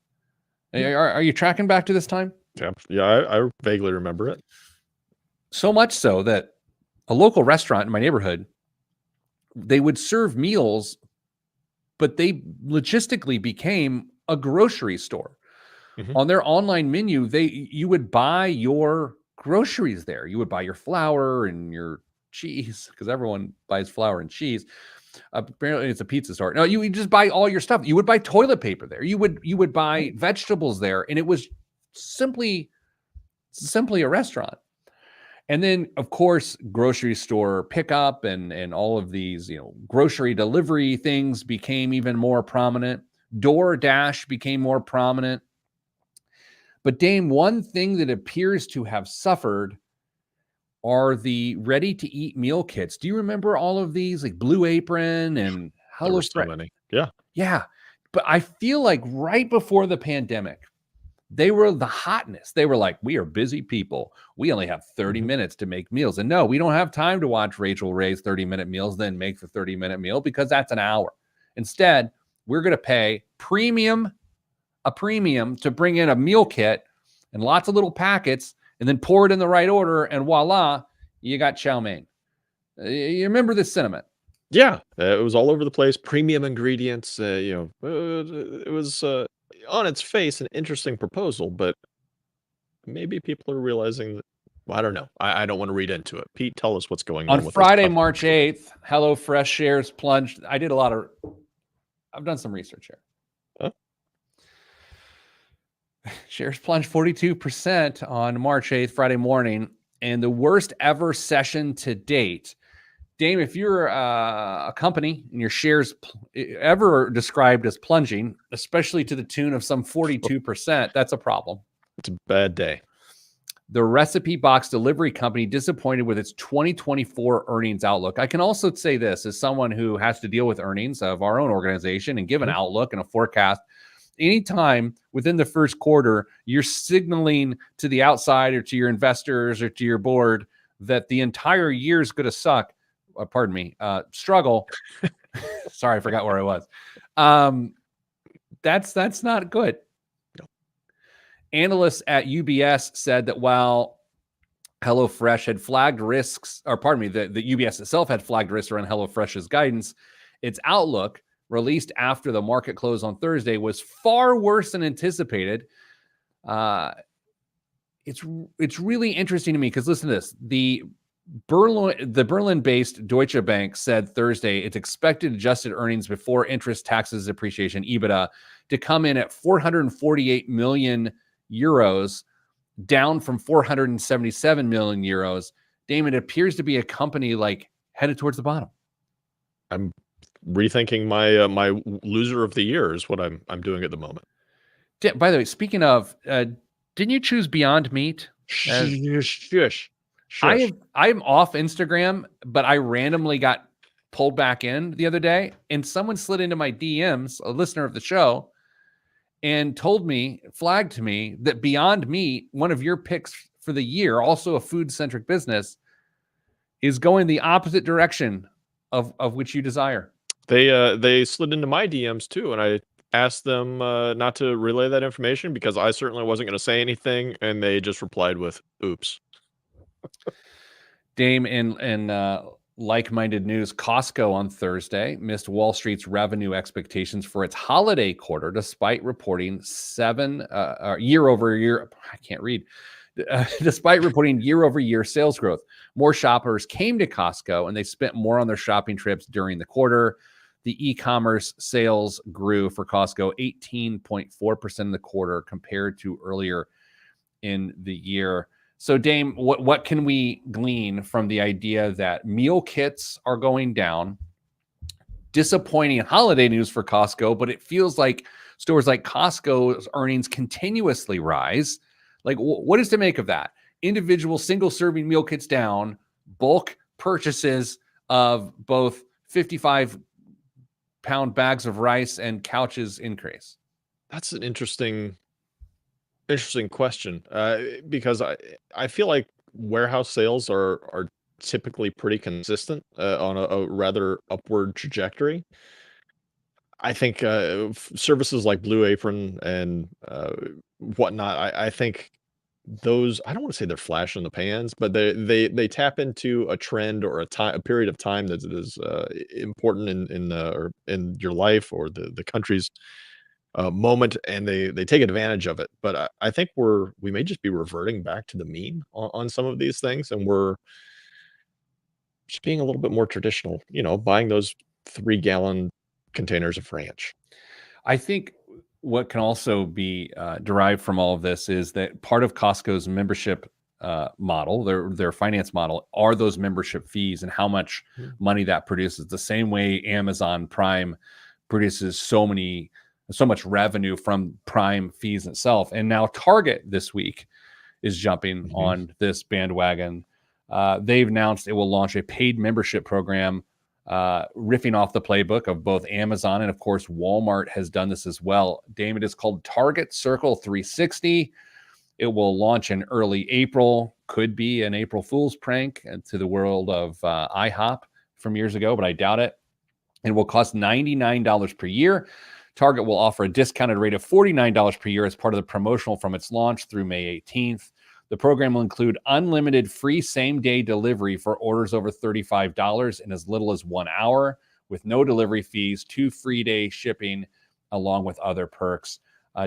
Are you tracking back to this time? Yeah, I vaguely remember it. So much so that a local restaurant in my neighborhood, they would serve meals, but they logistically became a grocery store. Mhm. On their online menu, you would buy your groceries there. You would buy your flour and your cheese, because everyone buys flour and cheese. Apparently, it's a pizza store. No, you would just buy all your stuff. You would buy toilet paper there. You would buy vegetables there, and it was simply a restaurant. And then, of course, grocery store pickup and all of these, grocery delivery things became even more prominent. DoorDash became more prominent. But Dame, one thing that appears to have suffered are the ready-to-eat meal kits. Do you remember all of these, like Blue Apron and There were so HelloFresh? many. Yeah. Yeah. But I feel like right before the pandemic, they were the hotness. They were like, we are busy people. We only have 30 minutes to make meals. And no, we don't have time to watch Rachel Ray's 30-minute meals, then make the 30-minute meal, because that's an hour. Instead, we're going to pay a premium to bring in a meal kit and lots of little packets, and then pour it in the right order, and voila, you got chow mein. You remember this sentiment? Yeah, it was all over the place. Premium ingredients. It was on its face an interesting proposal, but maybe people are realizing that. Well, I don't know. I don't want to read into it. Pete, tell us what's going on On with Friday, this. March 8th, HelloFresh shares plunged. I've done some research here. Huh? Shares plunged 42% on March 8th, Friday morning, and the worst ever session to date. Dame, if you're a company and your shares ever described as plunging, especially to the tune of some 42%, that's a problem. It's a bad day. The Recipe Box delivery company disappointed with its 2024 earnings outlook. I can also say this as someone who has to deal with earnings of our own organization and give an outlook and a forecast. Anytime within the first quarter, you're signaling to the outside or to your investors or to your board that the entire year is going to suck. Struggle. Sorry, I forgot where I was. That's not good. No. Analysts at UBS said that while HelloFresh had flagged risks, the UBS itself had flagged risks around HelloFresh's guidance, its outlook, released after the market closed on Thursday, was far worse than anticipated. It's really interesting to me because listen to this. The Berlin-based Deutsche Bank said Thursday its expected adjusted earnings before interest, taxes, depreciation, EBITDA, to come in at 448 million euros, down from 477 million euros. Damon, it appears to be a company like headed towards the bottom. I'm rethinking my my loser of the year is what I'm doing at the moment. By the way, speaking of, Didn't you choose Beyond Meat? Shush. Shush. I'm off Instagram, but I randomly got pulled back in the other day, and someone slid into my DMs, a listener of the show, and flagged me that Beyond Meat, one of your picks for the year, also a food-centric business, is going the opposite direction of which you desire. They slid into my DMs too, and I asked them not to relay that information because I certainly wasn't going to say anything, and they just replied with "Oops." Dame, in like-minded news, Costco on Thursday missed Wall Street's revenue expectations for its holiday quarter, despite reporting year-over-year. I can't read. Despite reporting year-over-year sales growth, more shoppers came to Costco and they spent more on their shopping trips during the quarter. The e-commerce sales grew for Costco 18.4% in the quarter compared to earlier in the year. So, Dame, what can we glean from the idea that meal kits are going down? Disappointing holiday news for Costco, but it feels like stores like Costco's earnings continuously rise. Like, what is to make of that? Individual single-serving meal kits down, bulk purchases of both 55-pound bags of rice and couches increase. That's an interesting question because I feel like warehouse sales are typically pretty consistent on a rather upward trajectory. I think services like Blue Apron and whatnot. I think those, I don't want to say they're flash in the pans, but they tap into a trend or a period of time that is important or in your life or the country's moment, and they take advantage of it. But I think we may just be reverting back to the mean on some of these things, and we're just being a little bit more traditional. Buying those 3-gallon containers of ranch. I think what can also be derived from all of this is that part of Costco's membership model, their finance model, are those membership fees and how much money that produces. The same way Amazon Prime produces so much revenue from Prime fees itself. And now Target this week is jumping on this bandwagon. They've announced it will launch a paid membership program, riffing off the playbook of both Amazon and, of course, Walmart has done this as well. Dame, it is called Target Circle 360. It will launch in early April. Could be an April Fool's prank to the world of IHOP from years ago, but I doubt it. It will cost $99 per year. Target will offer a discounted rate of $49 per year as part of the promotional from its launch through May 18th. The program will include unlimited free same-day delivery for orders over $35 in as little as 1 hour, with no delivery fees, 2 free-day shipping, along with other perks.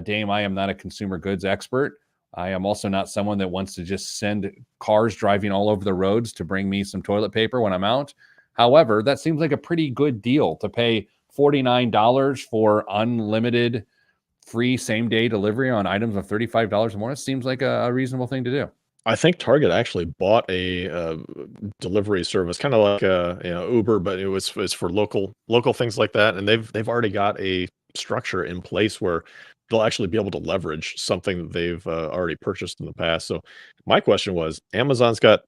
Dame, I am not a consumer goods expert. I am also not someone that wants to just send cars driving all over the roads to bring me some toilet paper when I'm out. However, that seems like a pretty good deal to pay $49 for unlimited free same-day delivery on items of $35 or more. It seems like a reasonable thing to do. I think Target actually bought a delivery service, kind of like Uber, but it's for local things like that, and they've already got a structure in place where they'll actually be able to leverage something that they've already purchased in the past. So my question was, Amazon's got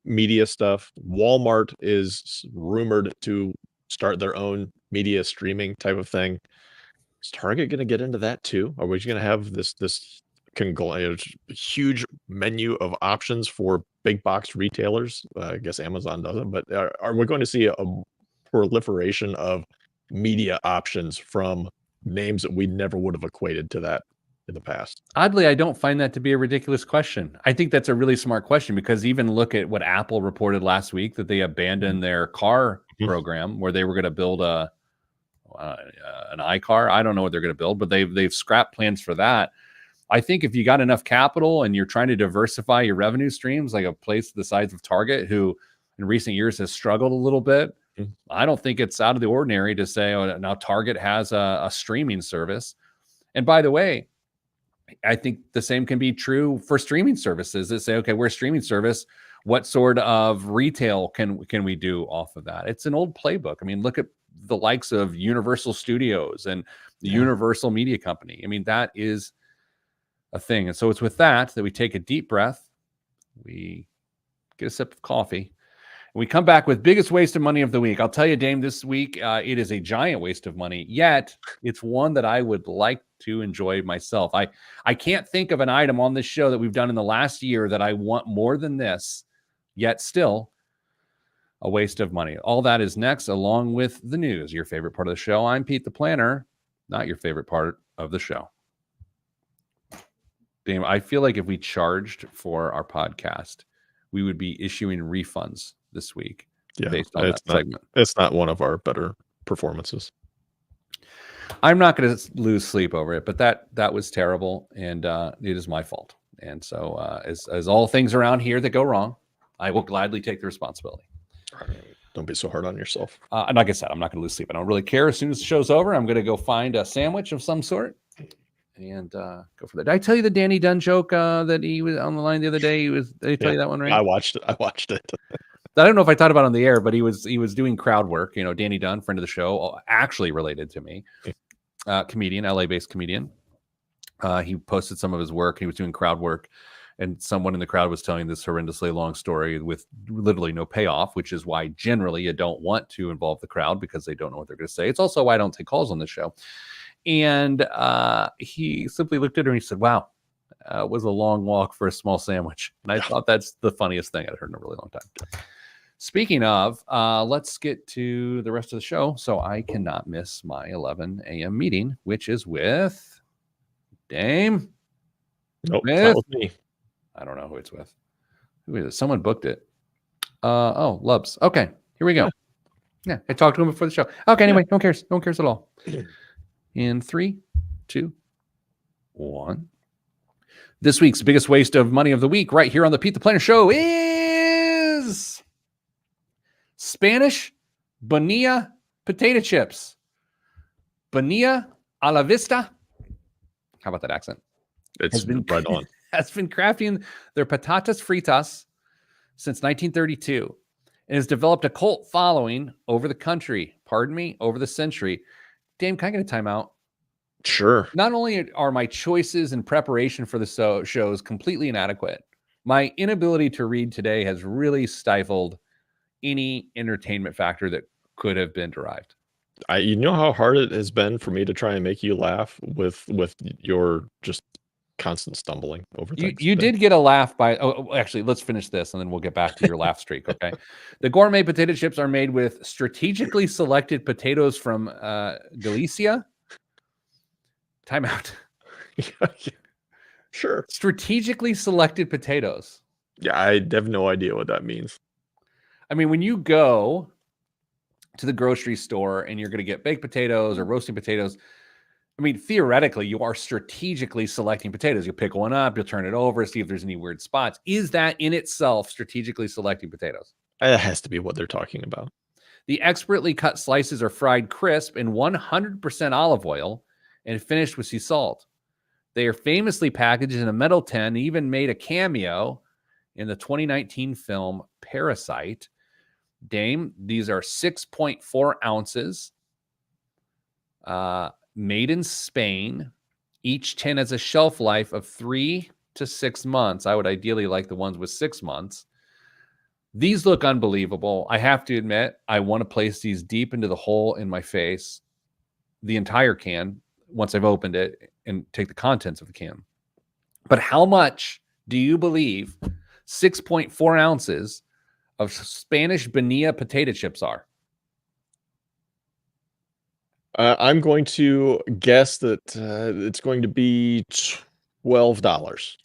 media stuff. Walmart is rumored to start their own media streaming type of thing. Is Target going to get into that too? Are we going to have this huge menu of options for big box retailers? I guess Amazon doesn't, but are we going to see a proliferation of media options from names that we never would have equated to that in the past? Oddly, I don't find that to be a ridiculous question. I think that's a really smart question because even look at what Apple reported last week, that they abandoned their car program where they were going to build an iCar. I don't know what they're going to build, but they've scrapped plans for that. I think if you got enough capital and you're trying to diversify your revenue streams, like a place the size of Target, who in recent years has struggled a little bit, I don't think it's out of the ordinary to say, oh, now Target has a streaming service. And by the way, I think the same can be true for streaming services that say, okay, we're a streaming service. What sort of retail can we do off of that? It's an old playbook. I mean, look at the likes of Universal Studios and the Universal Media Company. I mean, that is a thing. And so it's with that we take a deep breath, we get a sip of coffee, and we come back with biggest waste of money of the week. I'll tell you, Dame, this week it is a giant waste of money, yet it's one that I would like to enjoy myself. I can't think of an item on this show that we've done in the last year that I want more than this, yet still a waste of money. All that is next, along with the news, your favorite part of the show. I'm Pete the Planner, not your favorite part of the show. Damn, I feel like if we charged for our podcast, we would be issuing refunds this week based on that segment. It's not one of our better performances. I'm not going to lose sleep over it, but that was terrible, and it is my fault. And so, as all things around here that go wrong, I will gladly take the responsibility. Don't be so hard on yourself. And like I said, I'm not going to lose sleep. I don't really care. As soon as the show's over, I'm going to go find a sandwich of some sort and go for that. Did I tell you the Danny Dunn joke that he was on the line the other day? Did I tell you that one, right? I watched it. I don't know if I talked about it on the air, but he was doing crowd work. You know, Danny Dunn, friend of the show, actually related to me, comedian, LA-based comedian. He posted some of his work. He was doing crowd work, and someone in the crowd was telling this horrendously long story with literally no payoff, which is why generally you don't want to involve the crowd because they don't know what they're going to say. It's also why I don't take calls on this show. And he simply looked at her and he said, "Wow, it was a long walk for a small sandwich." And I thought that's the funniest thing I'd heard in a really long time. Speaking of, let's get to the rest of the show so I cannot miss my 11 a.m. meeting, which is with Dame. Nope, it's not with me. I don't know who it's with. Who is it? Someone booked it. Lubs. Okay, here we go. Yeah, I talked to him before the show. Okay, anyway, no one cares. No one cares at all. In 3, 2, 1. This week's biggest waste of money of the week, right here on the Pete the Planner Show, is Spanish Bonilla potato chips. Bonilla a la vista. How about that accent? It's been right on. Has been crafting their patatas fritas since 1932 and has developed a cult following over the country. Pardon me, over the century. Dame, can I get a timeout? Sure. Not only are my choices in preparation for the shows completely inadequate, my inability to read today has really stifled any entertainment factor that could have been derived. You know how hard it has been for me to try and make you laugh with your just constant stumbling over things. You did get a laugh by. Actually, let's finish this and then we'll get back to your laugh streak. Okay. The gourmet potato chips are made with strategically selected potatoes from Galicia. Timeout. Sure. Strategically selected potatoes. Yeah, I have no idea what that means. I mean, when you go to the grocery store and you're going to get baked potatoes or roasting potatoes, I mean, theoretically, you are strategically selecting potatoes. You'll pick one up, you'll turn it over, see if there's any weird spots. Is that in itself strategically selecting potatoes? That has to be what they're talking about. The expertly cut slices are fried crisp in 100% olive oil and finished with sea salt. They are famously packaged in a metal tin, even made a cameo in the 2019 film Parasite. Dame, these are 6.4 ounces. Made in Spain. Each tin has a shelf life of 3 to 6 months. I would ideally like the ones with 6 months. These look unbelievable. I have to admit, I want to place these deep into the hole in my face, the entire can, once I've opened it, and take the contents of the can. But how much do you believe 6.4 ounces of Spanish Bonilla potato chips are? I'm going to guess that it's going to be $12.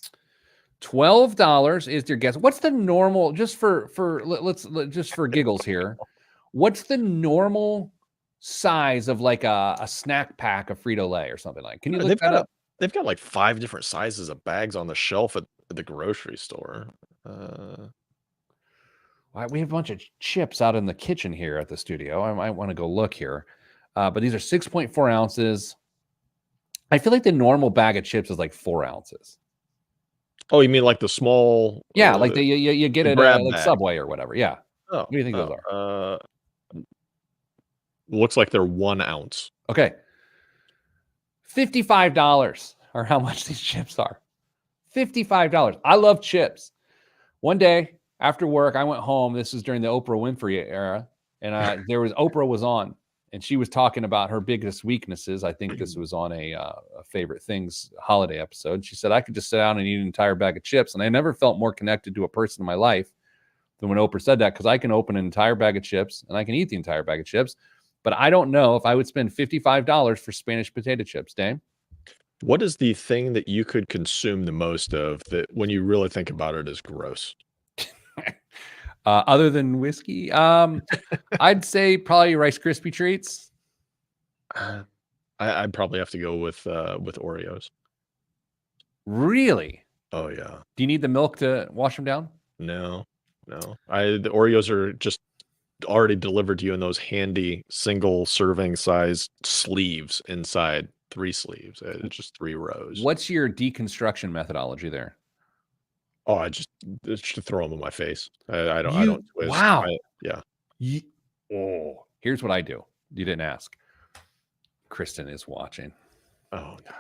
$12 is your guess. What's the normal, just for giggles here, what's the normal size of like a snack pack of Frito-Lay or something like? Can you look that up? They've got like 5 different sizes of bags on the shelf at the grocery store. We have a bunch of chips out in the kitchen here at the studio. I might want to go look here. But these are 6.4 ounces. I feel like the normal bag of chips is like 4 ounces. Oh, you mean like the small? Yeah, like you get it at like Subway or whatever. Yeah. Oh, what do you think those are? Looks like they're 1 ounce. Okay. $55 are how much these chips are. $55. I love chips. One day after work, I went home. This was during the Oprah Winfrey era, and Oprah was on, and she was talking about her biggest weaknesses. I think this was on a Favorite Things holiday episode. She said, I could just sit down and eat an entire bag of chips, and I never felt more connected to a person in my life than when Oprah said that, because I can open an entire bag of chips and I can eat the entire bag of chips, but I don't know if I would spend $55 for Spanish potato chips. Dame? What is the thing that you could consume the most of that when you really think about it is gross? Other than whiskey, I'd say probably Rice Krispie treats. I'd probably have to go with Oreos. Really? Oh yeah. Do you need the milk to wash them down? No. The Oreos are just already delivered to you in those handy single serving size sleeves inside 3 sleeves. It's just 3 rows. What's your deconstruction methodology there? Oh, I just throw them in my face. I don't twist. Wow. Yeah. Here's what I do. You didn't ask. Kristen is watching. Oh no.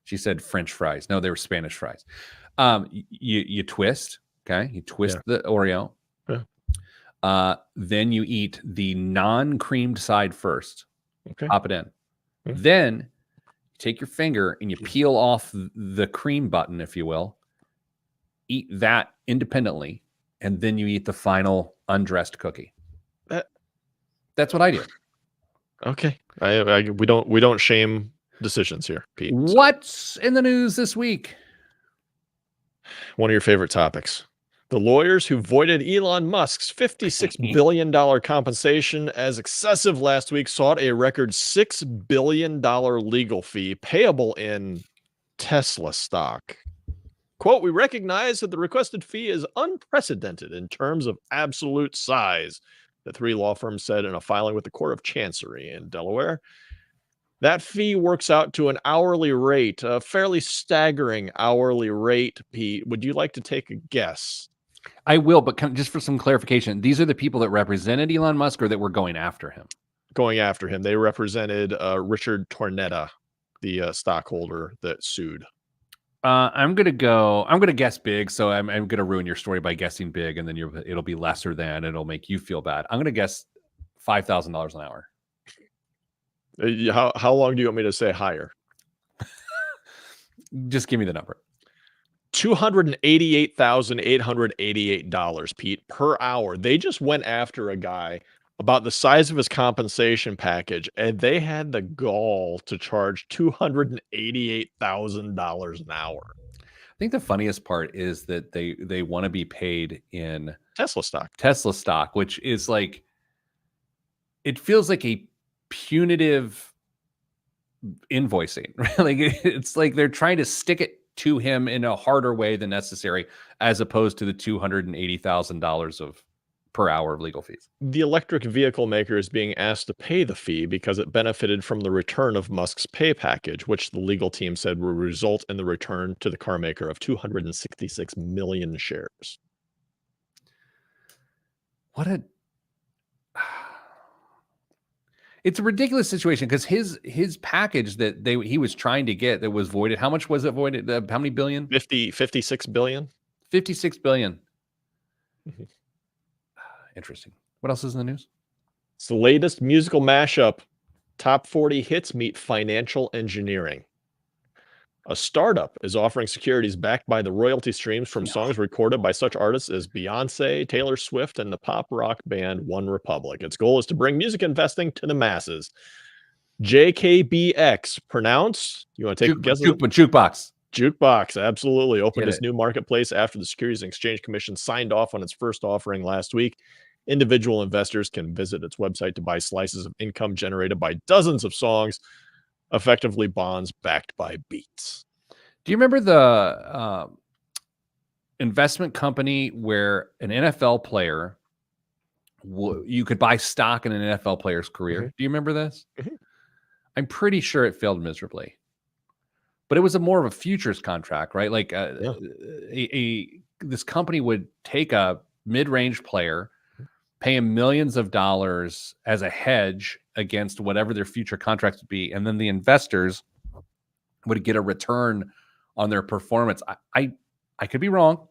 She said French fries. No, they were Spanish fries. You twist. Okay. You twist the Oreo. Yeah. Then you eat the non-creamed side first. Okay. Pop it in. Okay. Then you take your finger and you peel off the cream button, if you will. Eat that independently, and then you eat the final undressed cookie. That's what I do. Okay. We don't shame decisions here, Pete. What's in the news this week? One of your favorite topics. The lawyers who voided Elon Musk's $56 billion compensation as excessive last week sought a record $6 billion legal fee payable in Tesla stock. Quote, we recognize that the requested fee is unprecedented in terms of absolute size, the 3 law firms said in a filing with the Court of Chancery in Delaware. That fee works out to an hourly rate, a fairly staggering hourly rate, Pete. Would you like to take a guess? I will, but just for some clarification, these are the people that represented Elon Musk or that were going after him? Going after him. They represented Richard Tornetta, the stockholder that sued. I'm gonna guess big, so I'm gonna ruin your story by guessing big, and then it'll be lesser than, it'll make you feel bad. I'm gonna guess $5,000 an hour. How long do you want me to say higher? Just give me the number. $288,888, Pete, per hour. They just went after a guy about the size of his compensation package, and they had the gall to charge $288,000 an hour. I think the funniest part is that they want to be paid in Tesla stock. Tesla stock, which is like, it feels like a punitive invoicing, right? Like it's like they're trying to stick it to him in a harder way than necessary, as opposed to the $280,000 per hour of legal fees. The electric vehicle maker is being asked to pay the fee because it benefited from the return of Musk's pay package, which the legal team said will result in the return to the car maker of 266 million shares. It's a ridiculous situation, because his package that he was trying to get that was voided. How much was it voided? How many billion? 56 billion. 56 billion. Mm-hmm. Interesting. What else is in the news? It's the latest musical mashup. Top 40 hits meet financial engineering. A startup is offering securities backed by the royalty streams from songs recorded by such artists as Beyonce, Taylor Swift, and the pop rock band One Republic. Its goal is to bring music investing to the masses. JKBX, pronounced? You want to take a guess? Jukebox. Jukebox, absolutely. Opened its new marketplace after the Securities and Exchange Commission signed off on its first offering last week. Individual investors can visit its website to buy slices of income generated by dozens of songs, effectively bonds backed by beats. Do you remember the investment company where an NFL player, you could buy stock in an NFL player's career? Mm-hmm. Do you remember this? Mm-hmm. I'm pretty sure it failed miserably. But it was more of a futures contract, right? Like this company would take a mid-range player, pay him millions of dollars as a hedge against whatever their future contracts would be, and then the investors would get a return on their performance. I could be wrong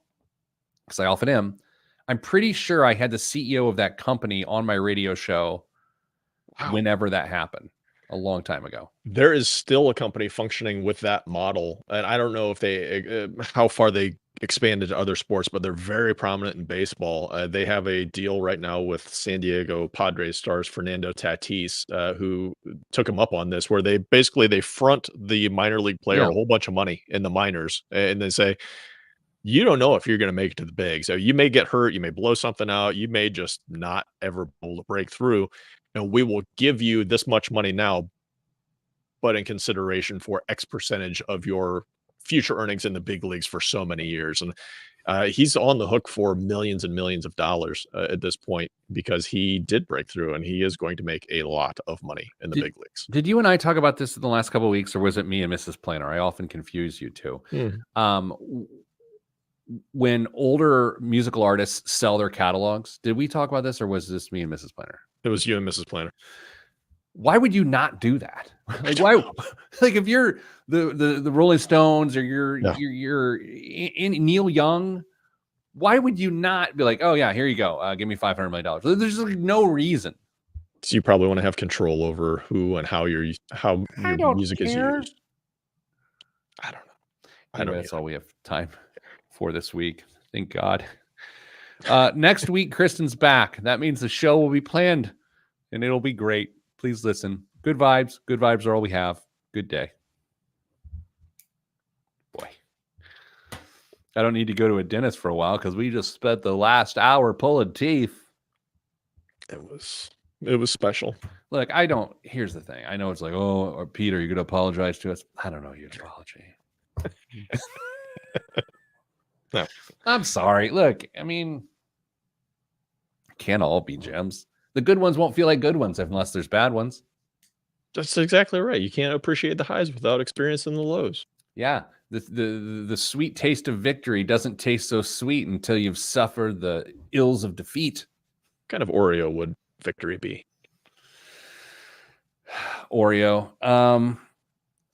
because I often am. I'm pretty sure I had the CEO of that company on my radio show whenever that happened a long time ago. There is still a company functioning with that model, and I don't know if they how far they expanded to other sports, but they're very prominent in baseball. They have a deal right now with San Diego Padres stars Fernando Tatis, who took him up on this, where they front the minor league player a whole bunch of money in the minors, and they say, you don't know if you're going to make it to the big. So you may get hurt, you may blow something out, you may just not ever be able to break through, and we will give you this much money now, but in consideration for X percentage of your future earnings in the big leagues for so many years. And he's on the hook for millions and millions of dollars at this point because he did break through and he is going to make a lot of money in the big leagues. Did you and I talk about this in the last couple of weeks, or was it me and Mrs. Planner? I often confuse you two. When older musical artists sell their catalogs, did we talk about this, or was this me and Mrs. Planner? It was you and Mrs. Planner. Why would you not do that? Like, why? Like, if you're the Rolling Stones or you're Neil Young, why would you not be like, oh yeah, here you go, give me $500 million? There's like no reason. So you probably want to have control over who and how your music is used. I don't know. Anyway, that's all we have time for this week. Thank God. Next week, Kristen's back. That means the show will be planned, and it'll be great. Please listen. Good vibes. Good vibes are all we have. Good day. Boy. I don't need to go to a dentist for a while because we just spent the last hour pulling teeth. It was special. Look, here's the thing. I know it's like, oh, or Peter, you're going to apologize to us. I don't know your apology. No. I'm sorry. Look, I mean, can't all be gems. The good ones won't feel like good ones unless there's bad ones. That's exactly right. You can't appreciate the highs without experiencing the lows. Yeah. The sweet taste of victory doesn't taste so sweet until you've suffered the ills of defeat. What kind of Oreo would victory be? Oreo.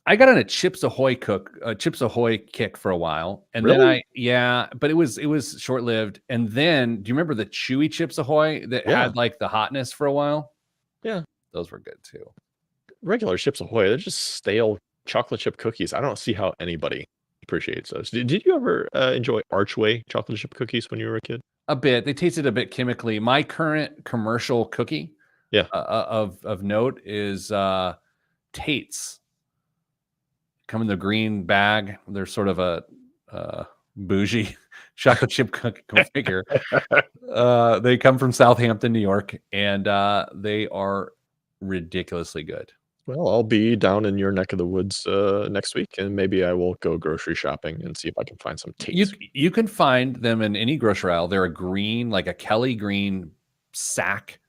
I got on a Chips Ahoy kick for a while, and really? then but it was short lived. And then, do you remember the chewy Chips Ahoy that had like the hotness for a while? Yeah, those were good too. Regular Chips Ahoy, they're just stale chocolate chip cookies. I don't see how anybody appreciates those. Did you ever enjoy Archway chocolate chip cookies when you were a kid? A bit. They tasted a bit chemically. My current commercial cookie, of note is Tate's. Come in the green bag. They're sort of a bougie chocolate chip figure. They come from Southampton, New York, and they are ridiculously good. Well, I'll be down in your neck of the woods next week, and maybe I will go grocery shopping and see if I can find some Tate's. You can find them in any grocery aisle. They're a green, like a Kelly green sack.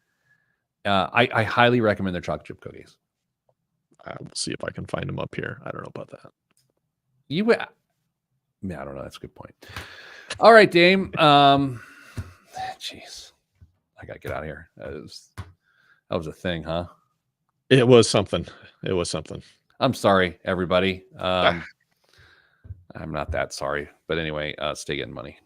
I highly recommend their chocolate chip cookies. I will see if I can find them up here. I don't know about that. I don't know. That's a good point. All right, Dame. Jeez, I gotta get out of here. That was a thing, huh? It was something. I'm sorry, everybody. I'm not that sorry, but anyway, stay getting money.